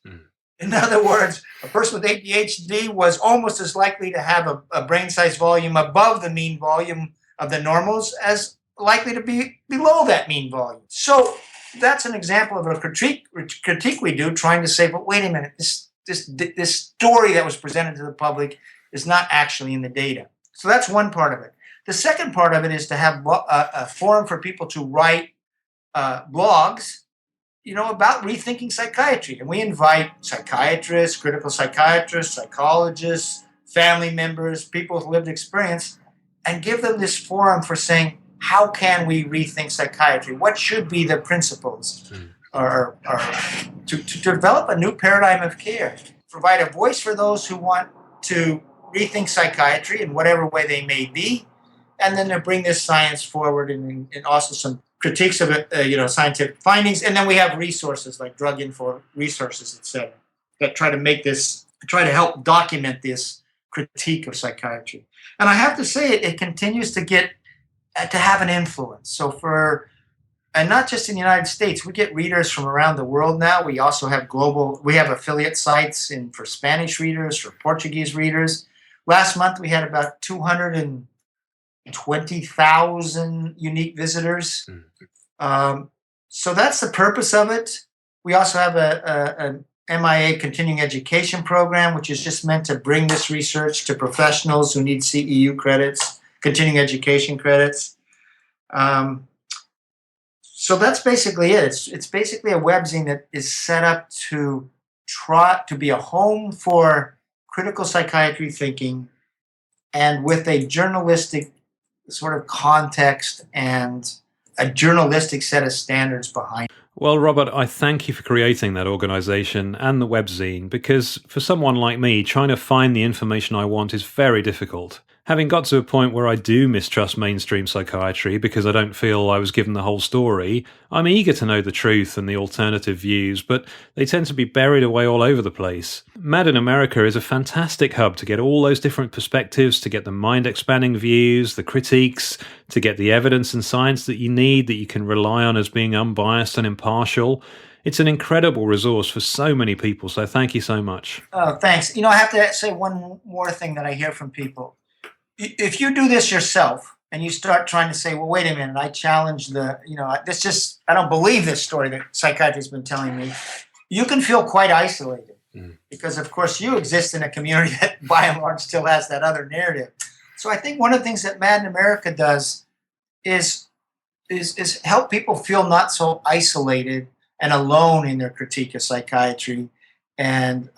In other words, a person with ADHD was almost as likely to have a brain size volume above the mean volume of the normals as likely to be below that mean volume. So that's an example of a critique we do, trying to say, but wait a minute, this story that was presented to the public is not actually in the data. So that's one part of it. The second part of it is to have a forum for people to write blogs, about rethinking psychiatry. And we invite psychiatrists, critical psychiatrists, psychologists, family members, people with lived experience, and give them this forum for saying, how can we rethink psychiatry? What should be the principles or to develop a new paradigm of care? Provide a voice for those who want to rethink psychiatry in whatever way they may be, and then to bring this science forward and also some critiques of it, scientific findings. And then we have resources like drug info resources, et cetera, that try to help document this critique of psychiatry. And I have to say, it continues to have an influence. So for And not just in the United States. We get readers from around the world now. We also have we have affiliate sites for Spanish readers, for Portuguese readers. Last month, we had about 220,000 unique visitors. So that's the purpose of it. We also have an MIA continuing education program, which is just meant to bring this research to professionals who need CEU credits, continuing education credits. So that's basically it. It's basically a webzine that is set up to try to be a home for critical psychiatry thinking, and with a journalistic sort of context and a journalistic set of standards behind it. Well, Robert, I thank you for creating that organization and the webzine, because for someone like me, trying to find the information I want is very difficult. Having got to a point where I do mistrust mainstream psychiatry because I don't feel I was given the whole story, I'm eager to know the truth and the alternative views, but they tend to be buried away all over the place. Mad in America is a fantastic hub to get all those different perspectives, to get the mind-expanding views, the critiques, to get the evidence and science that you need, that you can rely on as being unbiased and impartial. It's an incredible resource for so many people, so thank you so much. Oh, thanks. I have to say one more thing that I hear from people. If you do this yourself and you start trying to say, well, wait a minute, I challenge I don't believe this story that psychiatry's been telling me, you can feel quite isolated because, of course, you exist in a community that by and large still has that other narrative. So I think one of the things that Mad in America does is help people feel not so isolated and alone in their critique of psychiatry, and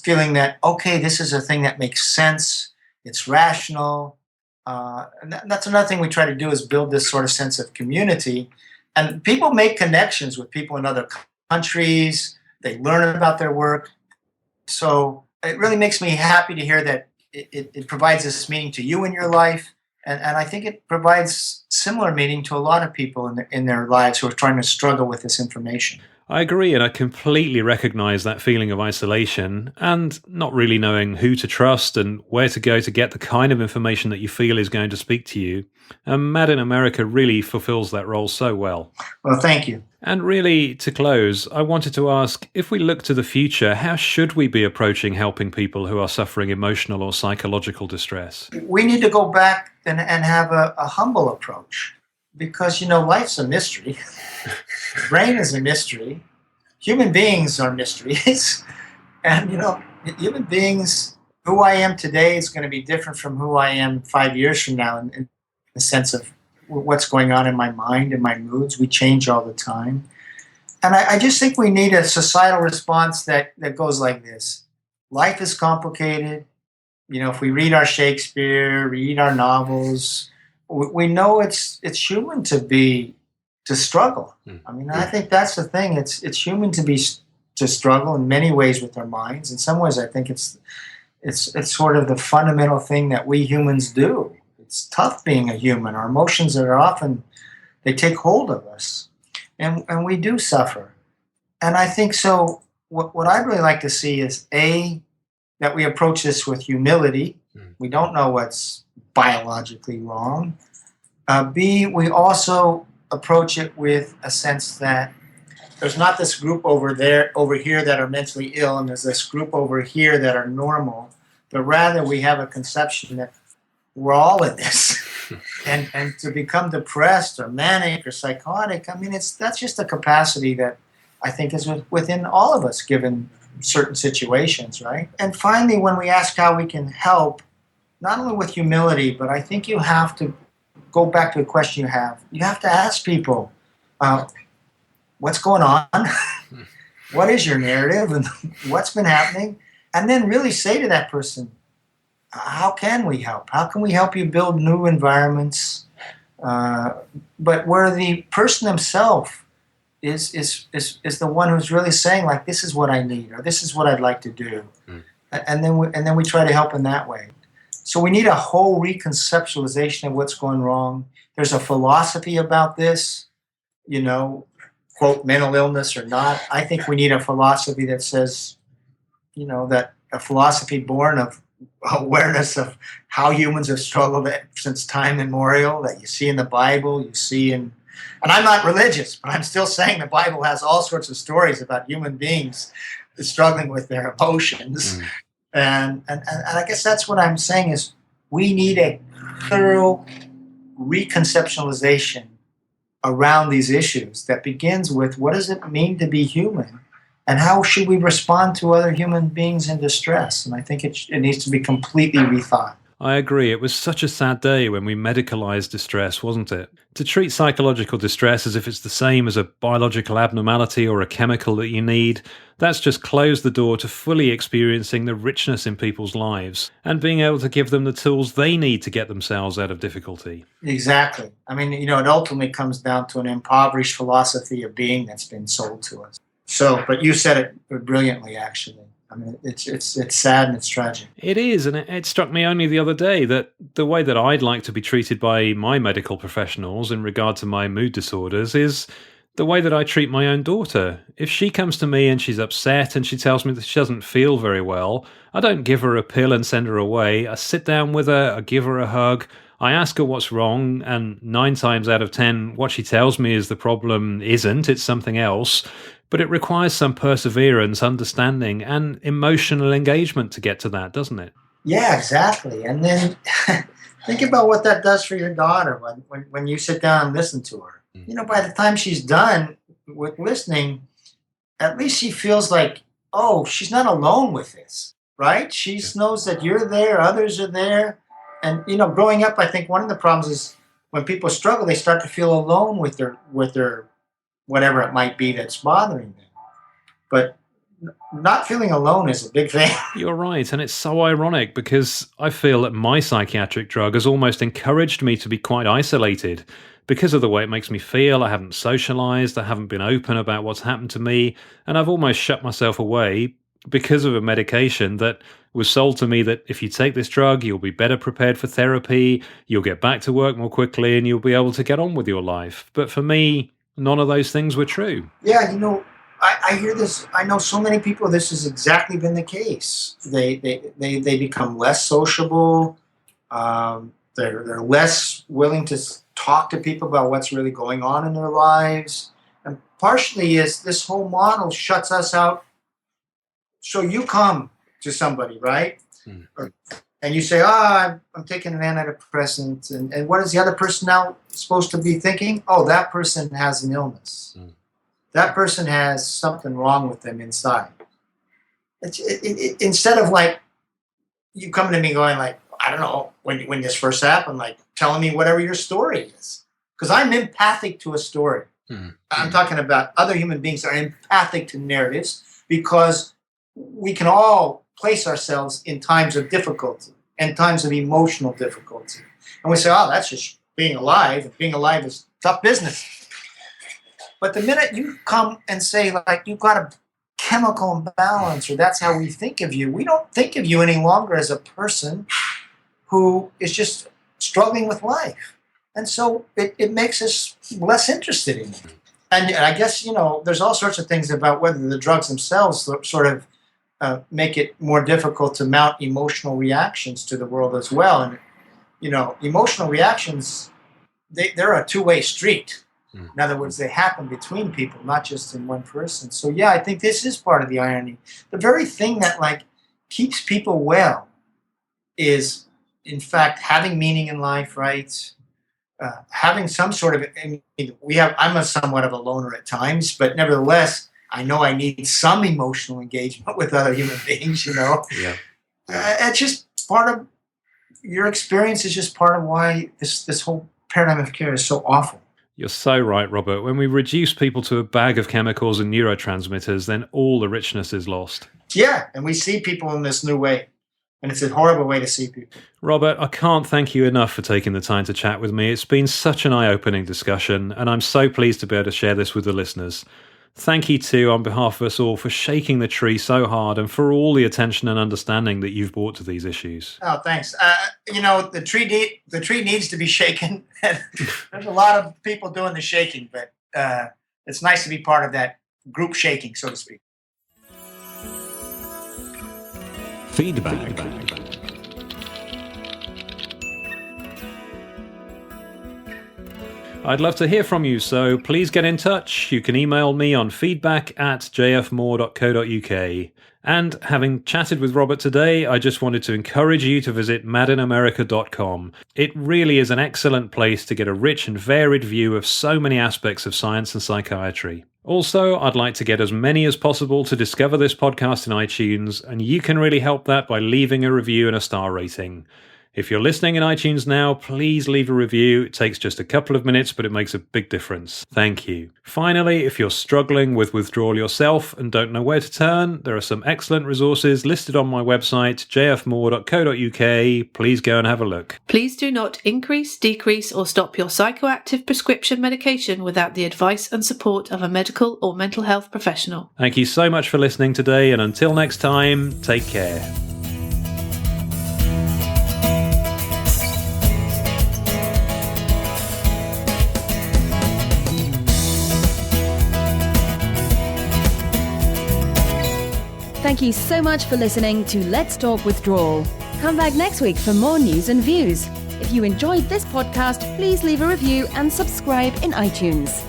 feeling that, okay, this is a thing that makes sense. It's rational. And that's another thing we try to do, is build this sort of sense of community. And people make connections with people in other countries. They learn about their work. So it really makes me happy to hear that it provides this meaning to you in your life. And I think it provides similar meaning to a lot of people in their lives who are trying to struggle with this information. I agree, and I completely recognise that feeling of isolation and not really knowing who to trust and where to go to get the kind of information that you feel is going to speak to you. And Mad in America really fulfills that role so well. Well, thank you. And really, to close, I wanted to ask, if we look to the future, how should we be approaching helping people who are suffering emotional or psychological distress? We need to go back and have a humble approach. Because, life's a mystery. Brain is a mystery. Human beings are mysteries. And, human beings, who I am today is going to be different from who I am 5 years from now in the sense of what's going on in my mind and my moods. We change all the time. And I just think we need a societal response that goes like this. Life is complicated. If we read our Shakespeare, read our novels, we know it's human to struggle. I think that's the thing. It's human to struggle in many ways with our minds. In some ways, I think it's sort of the fundamental thing that we humans do. It's tough being a human. Our emotions they take hold of us, and we do suffer. And I think so. What I'd really like to see is that we approach this with humility. We don't know what's biologically wrong. B, we also approach it with a sense that there's not this group over here that are mentally ill, and there's this group over here that are normal, but rather we have a conception that we're all in this. and to become depressed or manic or psychotic, that's just a capacity that I think is within all of us given certain situations, right? And finally, when we ask how we can help, not only with humility, but I think you have to go back to a question you have. You have to ask people, what's going on? What is your narrative? And what's been happening? And then really say to that person, how can we help? How can we help you build new environments? But where the person himself is the one who's really saying, like, this is what I need, or this is what I'd like to do. And then we try to help in that way. So we need a whole reconceptualization of what's going wrong. There's a philosophy about this, quote, mental illness or not. I think we need a philosophy that says, that a philosophy born of awareness of how humans have struggled since time immemorial, that you see in the Bible, you see in And I'm not religious, but I'm still saying the Bible has all sorts of stories about human beings struggling with their emotions. And I guess that's what I'm saying is we need a thorough reconceptualization around these issues that begins with what does it mean to be human and how should we respond to other human beings in distress? And I think it needs to be completely rethought. I agree. It was such a sad day when we medicalised distress, wasn't it? To treat psychological distress as if it's the same as a biological abnormality or a chemical that you need, that's just closed the door to fully experiencing the richness in people's lives and being able to give them the tools they need to get themselves out of difficulty. Exactly. I mean, it ultimately comes down to an impoverished philosophy of being that's been sold to us. So, but you said it brilliantly, actually. I mean, it's sad and it's tragic. It is, and it struck me only the other day that the way that I'd like to be treated by my medical professionals in regard to my mood disorders is the way that I treat my own daughter. If she comes to me and she's upset and she tells me that she doesn't feel very well, I don't give her a pill and send her away. I sit down with her, I give her a hug, I ask her what's wrong, and 9 times out of 10, what she tells me is the problem isn't, it's something else. But it requires some perseverance, understanding, and emotional engagement to get to that, doesn't it? Yeah, exactly. And then think about what that does for your daughter when you sit down and listen to her. By the time she's done with listening, at least she feels like, oh, she's not alone with this, right? She knows that you're there, others are there. And, growing up, I think one of the problems is when people struggle, they start to feel alone with their whatever it might be that's bothering them. But not feeling alone is a big thing. You're right, and it's so ironic because I feel that my psychiatric drug has almost encouraged me to be quite isolated because of the way it makes me feel. I haven't socialized, I haven't been open about what's happened to me, and I've almost shut myself away because of a medication that was sold to me that if you take this drug, you'll be better prepared for therapy, you'll get back to work more quickly, and you'll be able to get on with your life. But for me, none of those things were true. Yeah, I hear this. I know so many people. This has exactly been the case. They become less sociable. They're less willing to talk to people about what's really going on in their lives. And partially is this whole model shuts us out. So you come to somebody, right? And you say, I'm taking an antidepressant. And what is the other person now supposed to be thinking? Oh, that person has an illness. That person has something wrong with them inside. Instead of like, you coming to me going like, I don't know, when this first happened, like telling me whatever your story is. Because I'm empathic to a story. I'm talking about other human beings are empathic to narratives because we can all place ourselves in times of difficulty and times of emotional difficulty. And we say, oh, that's just being alive. And being alive is tough business. But the minute you come and say, like, you've got a chemical imbalance, or that's how we think of you, we don't think of you any longer as a person who is just struggling with life. And so it makes us less interested in you. And I guess, there's all sorts of things about whether the drugs themselves sort of make it more difficult to mount emotional reactions to the world as well. And, emotional reactions, they're a two-way street. In other words, they happen between people, not just in one person. So, yeah, I think this is part of the irony. The very thing that, like, keeps people well is, in fact, having meaning in life, right? Having some sort of, I'm a somewhat of a loner at times, but nevertheless, I know I need some emotional engagement with other human beings, Yeah. It's just part of, your experience is just part of why this whole paradigm of care is so awful. You're so right, Robert. When we reduce people to a bag of chemicals and neurotransmitters, then all the richness is lost. Yeah, and we see people in this new way. And it's a horrible way to see people. Robert, I can't thank you enough for taking the time to chat with me. It's been such an eye-opening discussion, and I'm so pleased to be able to share this with the listeners. Thank you too, on behalf of us all, for shaking the tree so hard and for all the attention and understanding that you've brought to these issues. Oh, thanks. The tree needs to be shaken. There's a lot of people doing the shaking, but it's nice to be part of that group shaking, so to speak. Feedback. I'd love to hear from you, so please get in touch. You can email me on feedback@jfmore.co.uk. And having chatted with Robert today, I just wanted to encourage you to visit madinamerica.com. It really is an excellent place to get a rich and varied view of so many aspects of science and psychiatry. Also, I'd like to get as many as possible to discover this podcast in iTunes, and you can really help that by leaving a review and a star rating. If you're listening in iTunes now, please leave a review. It takes just a couple of minutes, but it makes a big difference. Thank you. Finally, if you're struggling with withdrawal yourself and don't know where to turn, there are some excellent resources listed on my website, jfmore.co.uk. Please go and have a look. Please do not increase, decrease, or stop your psychoactive prescription medication without the advice and support of a medical or mental health professional. Thank you so much for listening today, and until next time, take care. Thank you so much for listening to Let's Talk Withdrawal. Come back next week for more news and views. If you enjoyed this podcast, please leave a review and subscribe in iTunes.